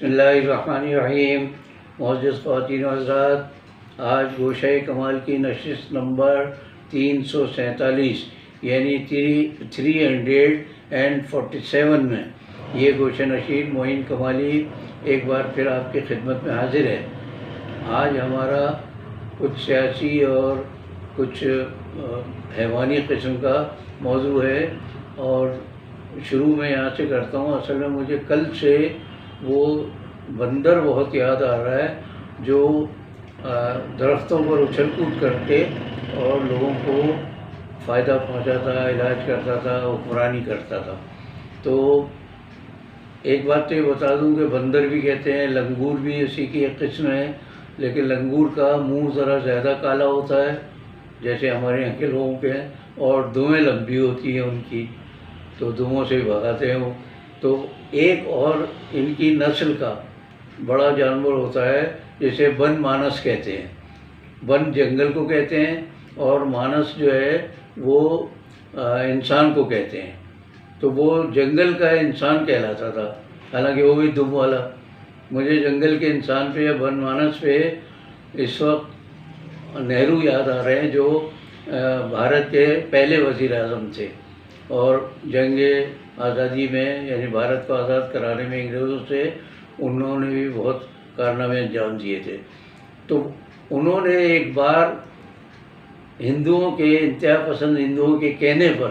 بسم اللہ الرحمن الرحیم۔ معزز خواتین و حضرات، آج گوشہ کمال کی نشست نمبر 347 یعنی 347 میں یہ گوشہ نشین معین کمالی ایک بار پھر آپ کی خدمت میں حاضر ہے۔ آج ہمارا کچھ سیاسی اور کچھ حیوانی قسم کا موضوع ہے، اور شروع میں یہاں سے کرتا ہوں۔ اصل میں مجھے کل سے وہ بندر بہت یاد آ رہا ہے جو درختوں پر اچھل کود کر کے اور لوگوں کو فائدہ پہنچاتا، علاج کرتا تھا، حکمرانی کرتا تھا۔ تو ایک بات تو یہ بتا دوں کہ بندر بھی کہتے ہیں، لنگور بھی اسی کی ایک قسم ہے، لیکن لنگور کا منہ ذرا زیادہ کالا ہوتا ہے جیسے ہمارے یہاں کے لوگوں کے ہیں، اور دمیں لمبی ہوتی ہیں ان کی، تو دموں سے بھگاتے ہیں وہ۔ تو ایک اور ان کی نسل کا بڑا جانور ہوتا ہے جسے بن مانس کہتے ہیں۔ بن جنگل کو کہتے ہیں اور مانس جو ہے وہ انسان کو کہتے ہیں۔ تو وہ جنگل کا انسان کہلاتا تھا، حالانکہ وہ بھی دم والا۔ مجھے جنگل کے انسان پہ یا بن مانس پہ اس وقت نہرو یاد آ رہے ہیں، جو بھارت کے پہلے وزیر اعظم تھے، اور جنگ آزادی میں یعنی بھارت کو آزاد کرانے میں انگریزوں سے انہوں نے بھی بہت کارنامے انجام دیے تھے۔ تو انہوں نے ایک بار ہندوؤں کے، انتہا پسند ہندوؤں کے کہنے پر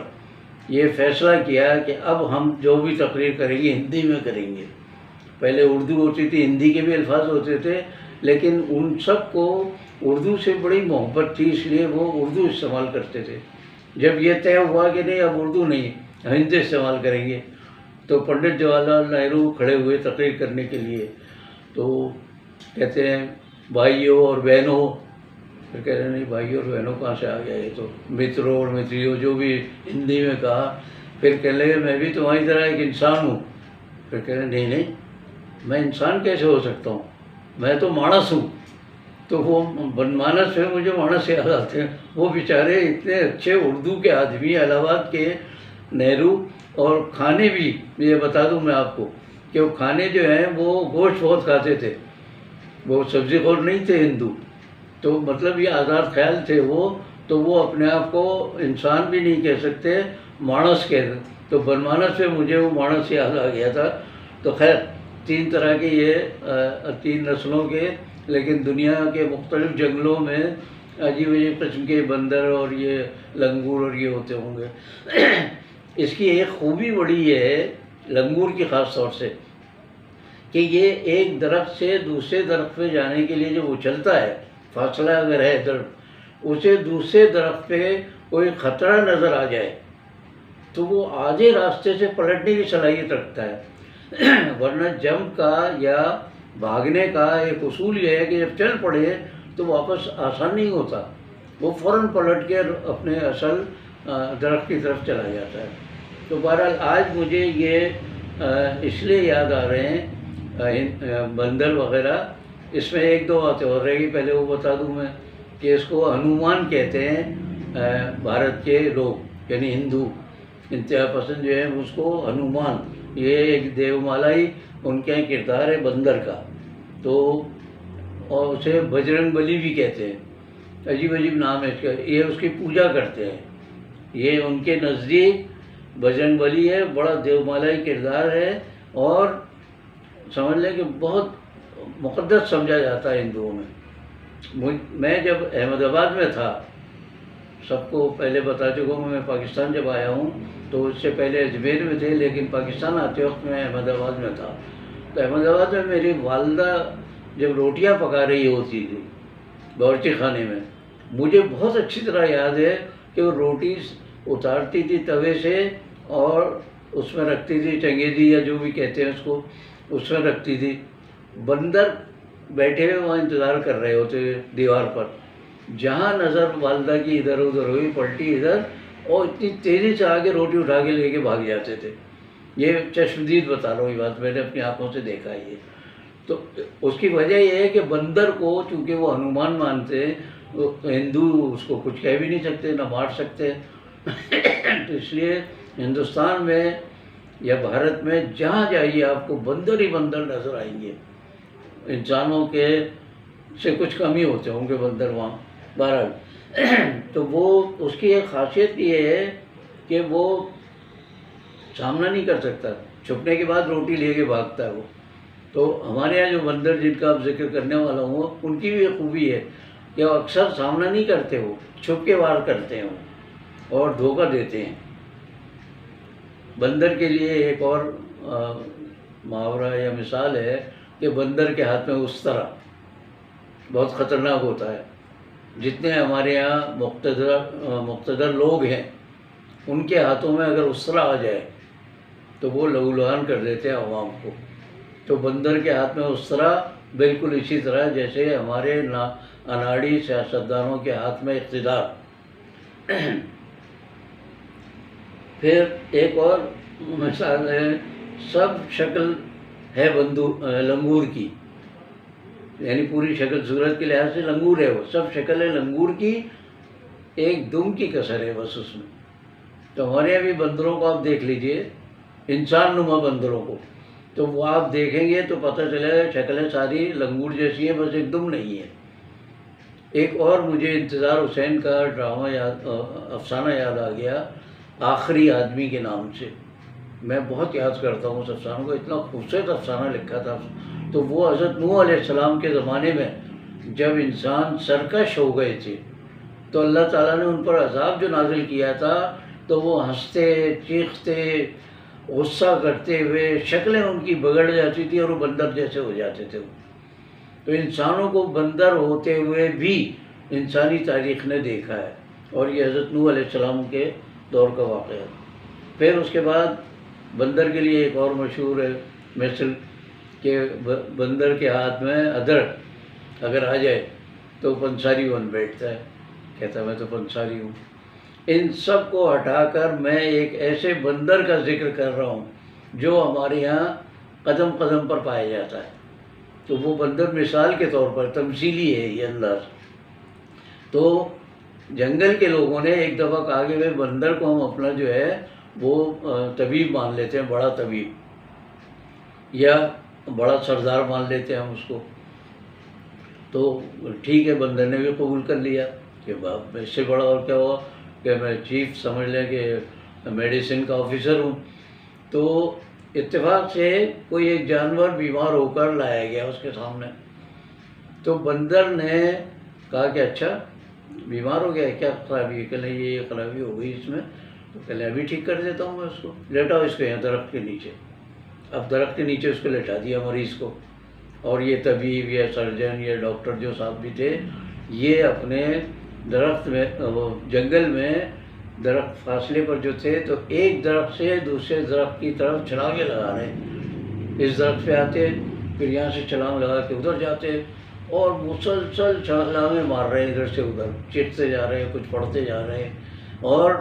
یہ فیصلہ کیا کہ اب ہم جو بھی تقریر کریں گے ہندی میں کریں گے۔ پہلے اردو ہوتی تھی، ہندی کے بھی الفاظ ہوتے تھے، لیکن ان سب کو اردو سے بڑی محبت تھی، اس لیے وہ اردو استعمال کرتے تھے۔ جب یہ طے ہوا کہ نہیں اب اردو نہیں، ہندی استعمال کریں گے، تو پنڈت جواہر لال نہرو کھڑے ہوئے تقریر کرنے کے لیے۔ تو کہتے ہیں بھائیوں اور بہنوں، پھر کہہ رہے نہیں بھائیوں اور بہنوں کہاں سے آ گیا، یہ تو متروں اور متریوں جو بھی ہندی میں کہا۔ پھر کہنے لگے میں بھی تمہاری طرح ایک انسان ہوں۔ پھر کہہ رہے نہیں میں انسان کیسے ہو سکتا ہوں، میں تو مانس ہوں۔ تو وہ بن مانس پہ مجھے مانس یاد آتے ہیں۔ وہ بیچارے اتنے اچھے اردو کے آدمی، الہ آباد کے نہرو، اور کھانے بھی یہ بتا دوں میں آپ کو کہ وہ کھانے جو ہیں وہ گوشت بہت کھاتے تھے، وہ سبزی خور نہیں تھے ہندو۔ تو مطلب یہ آزاد خیال تھے وہ، تو وہ اپنے آپ کو انسان بھی نہیں کہہ سکتے، مانس کہتے۔ تو بن مانس پہ مجھے وہ مانس یاد آ گیا تھا۔ تو خیر 3 طرح کے یہ 3 نسلوں کے، لیکن دنیا کے مختلف جنگلوں میں عجیب عجیب قسم کے بندر اور یہ لنگور اور یہ ہوتے ہوں گے۔ اس کی ایک خوبی بڑی یہ ہے لنگور کی خاص طور سے کہ یہ ایک درخت سے دوسرے درخت پہ جانے کے لیے جب اچھلتا ہے، فاصلہ اگر ہے درخت، اسے دوسرے درخت پہ کوئی خطرہ نظر آ جائے تو وہ آدھے راستے سے پلٹنے کی صلاحیت رکھتا ہے۔ ورنہ جمپ کا یا بھاگنے کا ایک اصول یہ ہے کہ جب چل پڑے تو واپس آسان نہیں ہوتا، وہ فوراً پلٹ کے اپنے اصل درخت کی طرف چلا جاتا ہے۔ تو بہرحال آج مجھے یہ اس لیے یاد آ رہے ہیں بندر وغیرہ۔ اس میں 1-2 باتیں اور رہے گی، پہلے وہ بتا دوں میں کہ اس کو ہنومان کہتے ہیں بھارت کے لوگ، یعنی ہندو انتہا پسند جو ہیں اس کو ہنومان، یہ ایک دیو مالائی ان کے کردار ہے بندر کا۔ تو اور اسے بجرنگ بلی بھی کہتے ہیں، عجیب عجیب نام ہے اس کا۔ یہ اس کی پوجا کرتے ہیں، یہ ان کے نزدیک بجرنگ بلی ہے، بڑا دیو مالائی کردار ہے، اور سمجھ لیں کہ بہت مقدس سمجھا جاتا ہے ہندوؤں میں۔ میں جب احمد آباد میں تھا، سب کو پہلے بتا چکا ہوں، میں پاکستان جب آیا ہوں تو اس سے پہلے اجمیر میں تھے، لیکن پاکستان آتے وقت میں احمد آباد میں تھا۔ تو احمد آباد میں میری والدہ جب روٹیاں پکا رہی ہوتی تھی باورچی خانے میں، مجھے بہت اچھی طرح یاد ہے کہ وہ روٹی اتارتی تھی توے سے اور اس میں رکھتی تھی چنگیزی یا جو بھی کہتے ہیں اس کو، اس میں رکھتی تھی۔ بندر بیٹھے ہوئے وہاں انتظار کر رہے ہوتے دیوار پر، جہاں نظر والدہ کی ادھر ادھر ہوئی پلٹی ادھر، اور اتنی تیزی سے آگے روٹی اٹھا کے لے کے بھاگ جاتے تھے۔ یہ چشمدید بتا رہا ہوں، یہ بات میں نے اپنی آنکھوں سے دیکھا ہے یہ۔ تو اس کی وجہ یہ ہے کہ بندر کو چونکہ وہ ہنومان مانتے ہیں، ہندو اس کو کچھ کہہ بھی نہیں سکتے، نہ مار سکتے۔ تو اس لیے ہندوستان میں یا بھارت میں جہاں جائیے آپ کو بندر ہی بندر نظر آئیں گے. انسانوں کے سے کچھ کم ہی ہوتے ہوں گے بندر وہاں. بہرحال تو وہ اس کی ایک خاصیت یہ ہے کہ وہ سامنا نہیں کر سکتا، چھپنے کے بعد روٹی لے کے بھاگتا ہے وہ. تو ہمارے یہاں جو بندر جن کا آپ ذکر کرنے والا ہوں ان کی بھی ایک خوبی ہے کہ وہ اکثر سامنا نہیں کرتے، وہ چھپ کے وار کرتے ہیں وہ اور دھوکہ دیتے ہیں. بندر کے لیے ایک اور محاورہ یا مثال ہے کہ بندر کے ہاتھ میں استرا بہت خطرناک ہوتا ہے. جتنے ہمارے یہاں مقتدر لوگ ہیں ان کے ہاتھوں میں اگر استرا آ جائے تو وہ لہو لہان کر دیتے ہیں عوام کو. تو بندر کے ہاتھ میں استرا بالکل اسی طرح جیسے ہمارے اناڑی سیاستدانوں کے ہاتھ میں اقتدار. پھر ایک اور مثال ہے، سب شکل ہے لنگور کی، یعنی پوری شکل صورت کے لحاظ سے لنگور ہے وہ، سب شکل ہے لنگور کی، ایک دم کی کسر ہے بس اس میں. تو ہمارے یہاں بھی بندروں کو آپ دیکھ لیجئے، انسان نما بندروں کو، تو وہ آپ دیکھیں گے تو پتہ چلے گا شکلیں ساری لنگور جیسی ہیں، بس ایک دم نہیں ہے. ایک اور مجھے انتظار حسین کا ڈرامہ افسانہ یاد آ گیا، آخری آدمی کے نام سے. میں بہت یاد کرتا ہوں اس افسانہ کو، اتنا خوبصورت افسانہ لکھا تھا. تو وہ حضرت نوح علیہ السلام کے زمانے میں جب انسان سرکش ہو گئے تھے تو اللہ تعالیٰ نے ان پر عذاب جو نازل کیا تھا تو وہ ہنستے چیختے غصہ کرتے ہوئے شکلیں ان کی بگڑ جاتی تھی اور وہ بندر جیسے ہو جاتے تھے. تو انسانوں کو بندر ہوتے ہوئے بھی انسانی تاریخ نے دیکھا ہے، اور یہ حضرت نوح علیہ السلام کے دور کا واقعہ ہے. پھر اس کے بعد بندر کے لیے ایک اور مشہور ہے مثل کہ بندر کے ہاتھ میں ادرک اگر آ جائے تو پنساری بن بیٹھتا ہے، کہتا ہے میں تو پنساری ہوں. ان سب کو ہٹا کر میں ایک ایسے بندر کا ذکر کر رہا ہوں جو ہمارے یہاں قدم قدم پر پایا جاتا ہے. تو وہ بندر مثال کے طور پر تمثیلی ہے یہ انداز. تو جنگل کے لوگوں نے ایک دفعہ کہا کہ بھائی بندر کو ہم اپنا جو ہے وہ طبیب مان لیتے ہیں، بڑا طبیب یا بڑا سردار مان لیتے ہیں ہم اس کو. تو ٹھیک ہے، بندر نے بھی قبول کر لیا کہ باپ اس سے بڑا اور کیا ہوا کہ میں چیف سمجھ لیں کہ میڈیسن کا آفیسر ہوں. تو اتفاق سے کوئی ایک جانور بیمار ہو کر لایا گیا اس کے سامنے. تو بندر نے کہا کہ اچھا بیمار ہو گیا، کیا خرابی ہے؟ کہ نہیں یہ خرابی ہو گئی اس میں. تو پہلے ابھی ٹھیک کر دیتا ہوں میں اس کو، لیٹاؤ اس کو یہاں درخت کے نیچے. اب درخت کے نیچے اس کو لٹا دیا مریض کو، اور یہ طبیب یا سرجن یا ڈاکٹر جو صاحب بھی تھے یہ اپنے درخت میں وہ جنگل میں درخت فاصلے پر جو تھے تو ایک درخت سے دوسرے درخت کی طرف چھلانگیں لگا رہے ہیں. اس درخت پہ آتے پھر یہاں سے چھلانگ لگا کے ادھر جاتے اور مسلسل چھلانگیں مار رہے ہیں ادھر سے ادھر، چیختے جا رہے ہیں، کچھ پڑھتے جا رہے ہیں. اور